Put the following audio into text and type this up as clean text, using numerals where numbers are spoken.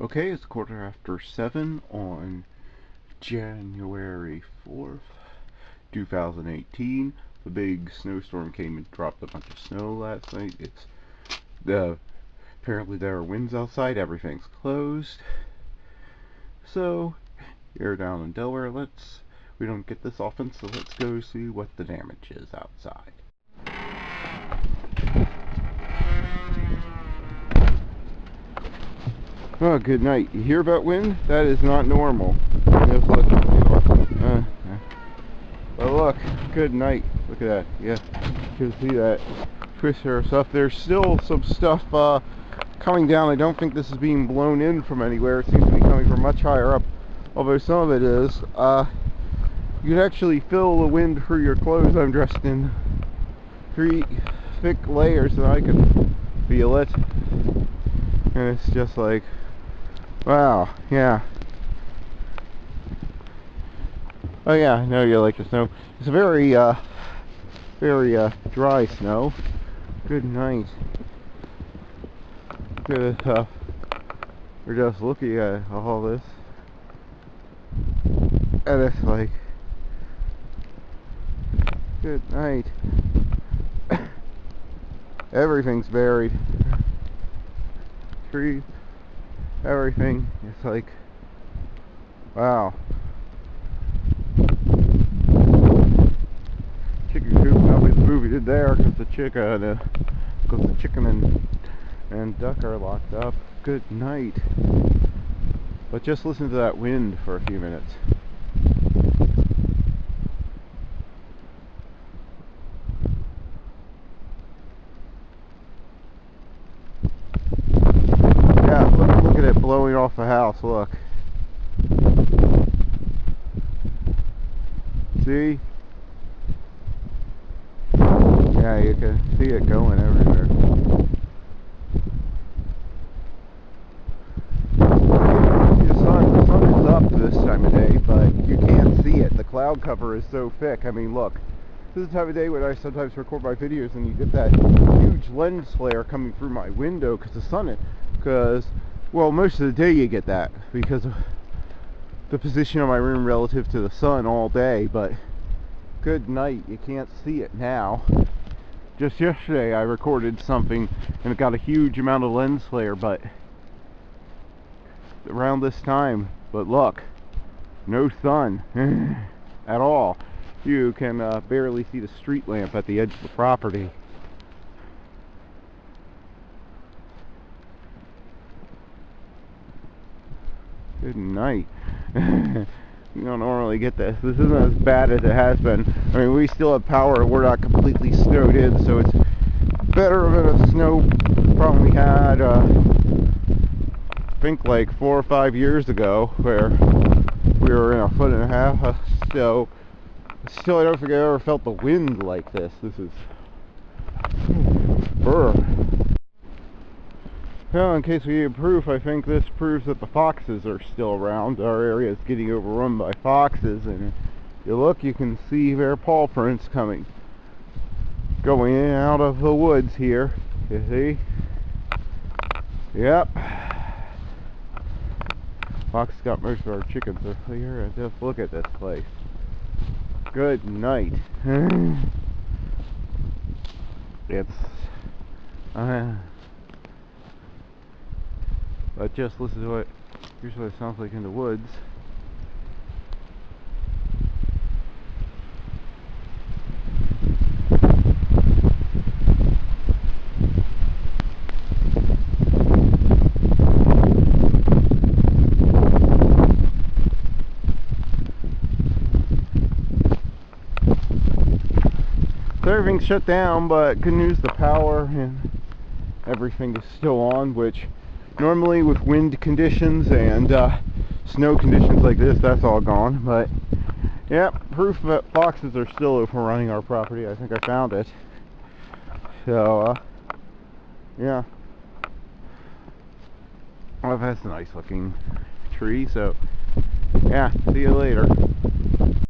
Okay, it's 7:15 on January 4th, 2018. The big snowstorm came and dropped a bunch of snow last night. Apparently there are winds outside, everything's closed. So, here down in Delaware, we don't get this often, so let's go see what the damage is outside. Oh, good night. You hear about wind? That is not normal. Just look. But look, good night. Look at that. Yeah, you can see that twister stuff. There's still some stuff coming down. I don't think this is being blown in from anywhere. It seems to be coming from much higher up, although some of it is. You can actually feel the wind through your clothes. I'm dressed in 3 thick layers and I can feel it. And it's just like, wow, yeah. Oh yeah, I know you like the snow. It's a very dry snow. Good night. Good, we're just looking at all this. And it's like, good night. Everything's buried. Trees, everything. It's like, wow. Chicken coop, nobody's moving in there because the chicken and duck are locked up. Good night. But just listen to that wind for a few minutes. Yeah, look at it blowing off the house, look. See? Yeah, you can see it going everywhere. The sun is up this time of day, but you can't see it. The cloud cover is so thick. I mean, look. This is the time of day when I sometimes record my videos and you get that huge lens flare coming through my window well, most of the day you get that because of the position of my room relative to the sun all day, but good night, you can't see it now. Just yesterday I recorded something and it got a huge amount of lens flare, but around this time, but look, no sun at all. You can barely see the street lamp at the edge of the property. Good night. You don't normally get this. This isn't as bad as it has been. I mean, we still have power. We're not completely snowed in, so it's better than a snow problem we had, I think like 4 or 5 years ago, where we were in 1.5 feet of snow. Still, I don't think I ever felt the wind like this. This is brr. Well, in case we need proof, I think this proves that the foxes are still around. Our area is getting overrun by foxes, and if you look, you can see their paw prints going in and out of the woods here. You see? Yep. Fox got most of our chickens over here. Just look at this place. Good night. It's but just listen to here's what it sounds like in the woods. So everything's shut down, but good news, the power and everything is still on, which normally with wind conditions and snow conditions like this, that's all gone. But yeah, proof that foxes are still overrunning our property. I think I found it. So yeah, well, that's a nice looking tree. So yeah, see you later.